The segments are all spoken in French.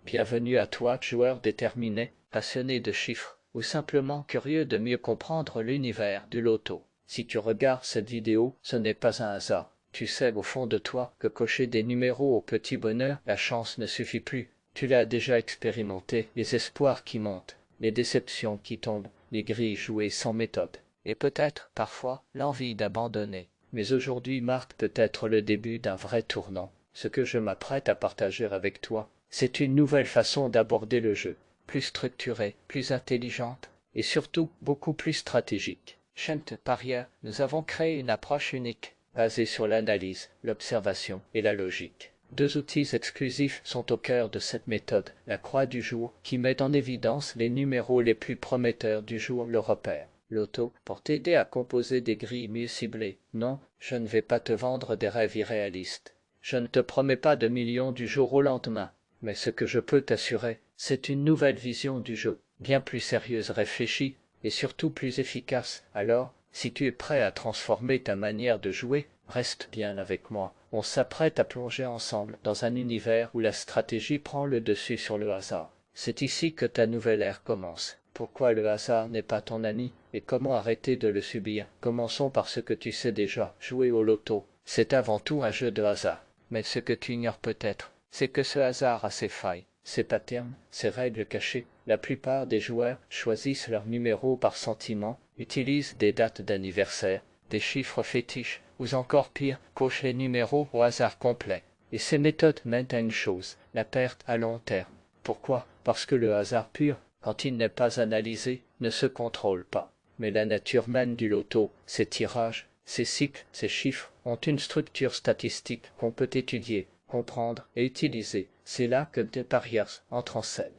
Bienvenue à toi, joueur déterminé, passionné de chiffres, ou simplement curieux de mieux comprendre l'univers du loto. Si tu regardes cette vidéo, ce n'est pas un hasard. Tu sais au fond de toi que cocher des numéros au petit bonheur, la chance ne suffit plus. Tu l'as déjà expérimenté, les espoirs qui montent, les déceptions qui tombent, les grilles jouées sans méthode, et peut-être, parfois, l'envie d'abandonner. Mais aujourd'hui marque peut-être le début d'un vrai tournant. Ce que je m'apprête à partager avec toi, c'est une nouvelle façon d'aborder le jeu, plus structurée, plus intelligente, et surtout beaucoup plus stratégique. Chez Parieurs, nous avons créé une approche unique, basée sur l'analyse, l'observation et la logique. Deux outils exclusifs sont au cœur de cette méthode, la croix du jour, qui met en évidence les numéros les plus prometteurs du jour, le repère. Loto, pour t'aider à composer des grilles mieux ciblées. Non, je ne vais pas te vendre des rêves irréalistes. Je ne te promets pas de millions du jour au lendemain. Mais ce que je peux t'assurer, c'est une nouvelle vision du jeu, bien plus sérieuse, réfléchie, et surtout plus efficace. Alors, si tu es prêt à transformer ta manière de jouer, reste bien avec moi. On s'apprête à plonger ensemble dans un univers où la stratégie prend le dessus sur le hasard. C'est ici que ta nouvelle ère commence. Pourquoi le hasard n'est pas ton ami et comment arrêter de le subir? Commençons par ce que tu sais déjà. Jouer au loto, c'est avant tout un jeu de hasard. Mais ce que tu ignores peut-être, c'est que ce hasard a ses failles, ses patterns, ses règles cachées. La plupart des joueurs choisissent leurs numéros par sentiment, utilisent des dates d'anniversaire, des chiffres fétiches, ou encore pire, cochent les numéros au hasard complet. Et ces méthodes mènent à une chose, la perte à long terme. Pourquoi? Parce que le hasard pur, quand il n'est pas analysé, ne se contrôle pas. Mais la nature même du loto, ses tirages, ses cycles, ses chiffres, ont une structure statistique qu'on peut étudier, comprendre et utiliser. C'est là que The Parieurs entre en scène.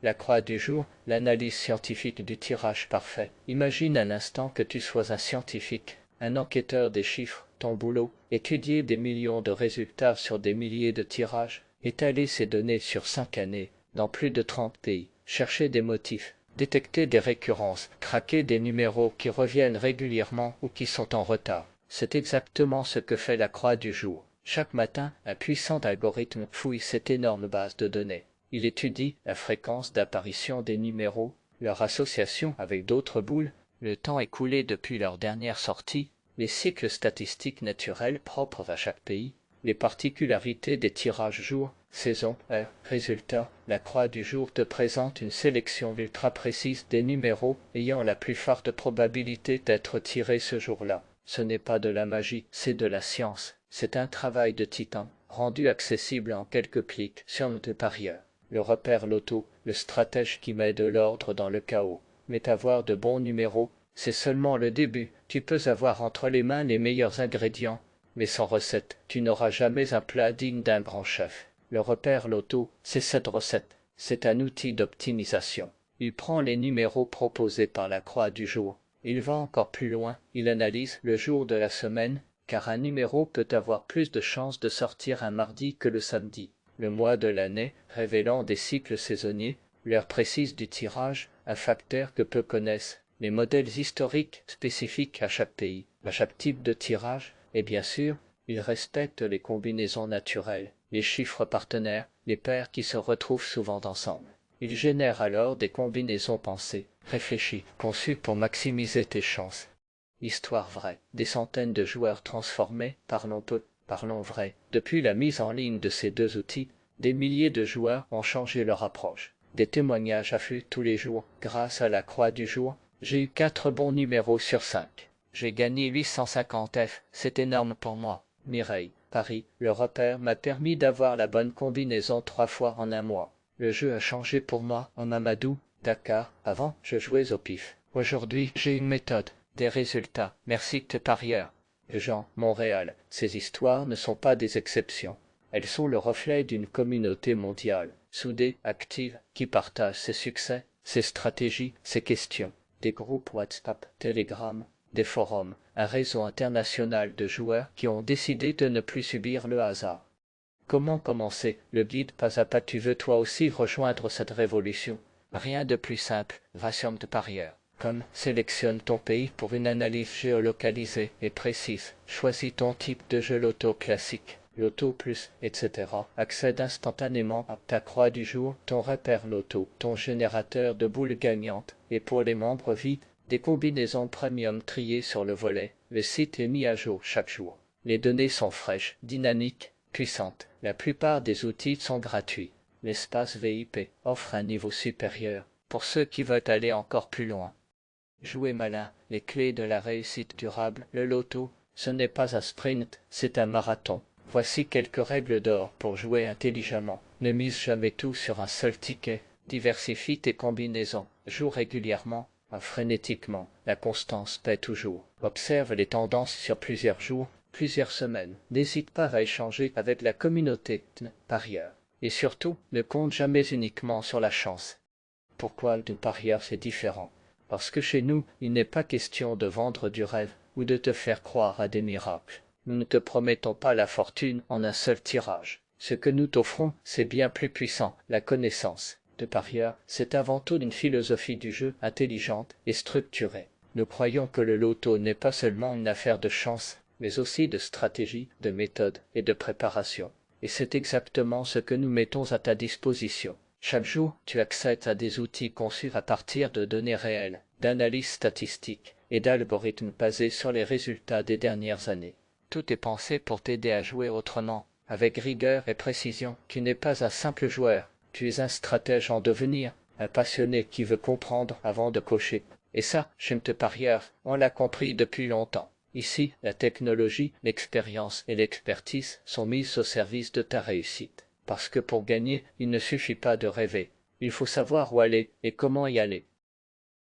La croix du jour, l'analyse scientifique du tirage parfait. Imagine un instant que tu sois un scientifique, un enquêteur des chiffres, ton boulot, étudier des millions de résultats sur des milliers de tirages, étaler ces données sur 5 années, dans plus de 30 pays, chercher des motifs, détecter des récurrences, craquer des numéros qui reviennent régulièrement ou qui sont en retard. C'est exactement ce que fait la croix du jour. Chaque matin, un puissant algorithme fouille cette énorme base de données. Il étudie la fréquence d'apparition des numéros, leur association avec d'autres boules, le temps écoulé depuis leur dernière sortie, les cycles statistiques naturels propres à chaque pays, les particularités des tirages jour, saison, heure, résultats. La croix du jour te présente une sélection ultra précise des numéros ayant la plus forte probabilité d'être tirés ce jour-là. Ce n'est pas de la magie, c'est de la science. C'est un travail de titan, rendu accessible en quelques clics sur The Parieurs. Le repère loto, le stratège qui met de l'ordre dans le chaos. Mais avoir de bons numéros, c'est seulement le début. Tu peux avoir entre les mains les meilleurs ingrédients, mais sans recette, tu n'auras jamais un plat digne d'un grand chef. Le repère loto, c'est cette recette. C'est un outil d'optimisation. Il prend les numéros proposés par la croix du jour. Il va encore plus loin. Il analyse le jour de la semaine, car un numéro peut avoir plus de chances de sortir un mardi que le samedi. Le mois de l'année, révélant des cycles saisonniers, l'heure précise du tirage, un facteur que peu connaissent, les modèles historiques spécifiques à chaque pays, à chaque type de tirage, et bien sûr, il respecte les combinaisons naturelles, les chiffres partenaires, les paires qui se retrouvent souvent ensemble. Il génère alors des combinaisons pensées, réfléchies, conçues pour maximiser tes chances. Histoire vraie, des centaines de joueurs transformés, parlons peu, parlons vrai. Depuis la mise en ligne de ces deux outils, des milliers de joueurs ont changé leur approche. Des témoignages affluent tous les jours. Grâce à la croix du jour, j'ai eu 4 bons numéros sur 5. J'ai gagné 850 F, c'est énorme pour moi. Mireille, Paris, le repère m'a permis d'avoir la bonne combinaison 3 fois en un mois. Le jeu a changé pour moi en Mamadou, Dakar. Avant, je jouais au pif. Aujourd'hui, j'ai une méthode, des résultats. Merci The Parieurs. Jean, Montréal. Ces histoires ne sont pas des exceptions. Elles sont le reflet d'une communauté mondiale, soudée, active, qui partage ses succès, ses stratégies, ses questions. Des groupes WhatsApp, Telegram, des forums, un réseau international de joueurs qui ont décidé de ne plus subir le hasard. Comment commencer? Le guide pas à pas. Tu veux toi aussi rejoindre cette révolution? Rien de plus simple, va sur The Parieurs. Sélectionne ton pays pour une analyse géolocalisée et précise. Choisis ton type de jeu loto classique. Loto Plus, etc. accède instantanément à ta croix du jour, ton repère loto, ton générateur de boules gagnantes, et pour les membres VIP, des combinaisons premium triées sur le volet. Le site est mis à jour chaque jour. Les données sont fraîches, dynamiques, puissantes. La plupart des outils sont gratuits. L'espace VIP offre un niveau supérieur pour ceux qui veulent aller encore plus loin. Jouer malin, les clés de la réussite durable. Le loto, ce n'est pas un sprint, c'est un marathon. Voici quelques règles d'or pour jouer intelligemment. Ne mise jamais tout sur un seul ticket. Diversifie tes combinaisons. Joue régulièrement, pas frénétiquement. La constance paie toujours. Observe les tendances sur plusieurs jours, plusieurs semaines. N'hésite pas à échanger avec la communauté parieur. Et surtout, ne compte jamais uniquement sur la chance. Pourquoi le parieur c'est différent? Parce que chez nous, il n'est pas question de vendre du rêve ou de te faire croire à des miracles. Nous ne te promettons pas la fortune en un seul tirage. Ce que nous t'offrons, c'est bien plus puissant, la connaissance. De parieur, c'est avant tout une philosophie du jeu intelligente et structurée. Nous croyons que le loto n'est pas seulement une affaire de chance, mais aussi de stratégie, de méthode et de préparation. Et c'est exactement ce que nous mettons à ta disposition. Chaque jour, tu accèdes à des outils conçus à partir de données réelles, d'analyses statistiques et d'algorithmes basés sur les résultats des dernières années. Tout est pensé pour t'aider à jouer autrement, avec rigueur et précision. Tu n'es pas un simple joueur, tu es un stratège en devenir, un passionné qui veut comprendre avant de cocher. Et ça, chez MT Parieur, on l'a compris depuis longtemps. Ici, la technologie, l'expérience et l'expertise sont mises au service de ta réussite. Parce que pour gagner, il ne suffit pas de rêver. Il faut savoir où aller et comment y aller.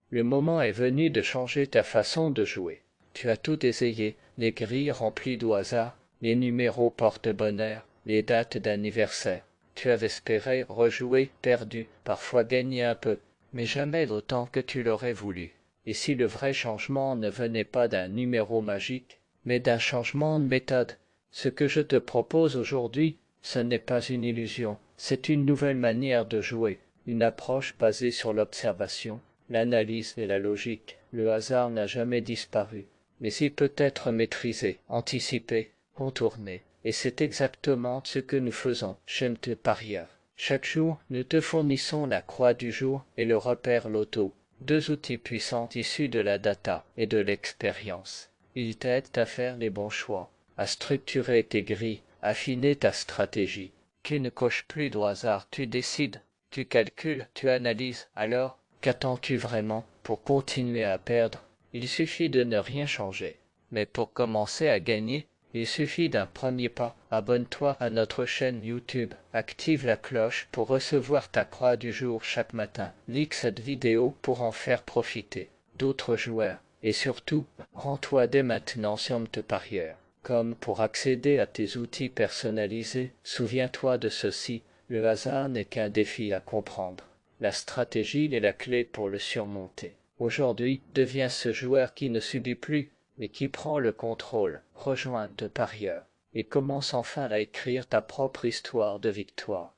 Le moment est venu de changer ta façon de jouer. Tu as tout essayé, les grilles remplies d'au hasard, les numéros porte-bonheur, les dates d'anniversaire. Tu avais espéré rejouer, perdu, parfois gagner un peu, mais jamais autant que tu l'aurais voulu. Et si le vrai changement ne venait pas d'un numéro magique, mais d'un changement de méthode, ce que je te propose aujourd'hui, ce n'est pas une illusion, c'est une nouvelle manière de jouer, une approche basée sur l'observation, l'analyse et la logique. Le hasard n'a jamais disparu, mais il peut être maîtrisé, anticipé, contourné. Et c'est exactement ce que nous faisons chez MT Parieur. Chaque jour, nous te fournissons la croix du jour et le repère loto, deux outils puissants issus de la data et de l'expérience. Ils t'aident à faire les bons choix, à structurer tes grilles, affiner ta stratégie. Tu ne coches plus au hasard, tu décides, tu calcules, tu analyses. Alors, qu'attends-tu vraiment pour continuer à perdre? Il suffit de ne rien changer. Mais pour commencer à gagner, il suffit d'un premier pas. Abonne-toi à notre chaîne YouTube. Active la cloche pour recevoir ta croix du jour chaque matin. Like cette vidéo pour en faire profiter d'autres joueurs. Et surtout, rends-toi dès maintenant sur MT Parieur. Comme pour accéder à tes outils personnalisés, souviens-toi de ceci, le hasard n'est qu'un défi à comprendre. La stratégie est la clé pour le surmonter. Aujourd'hui, deviens ce joueur qui ne subit plus, mais qui prend le contrôle. Rejoins MT Parieur et commence enfin à écrire ta propre histoire de victoire.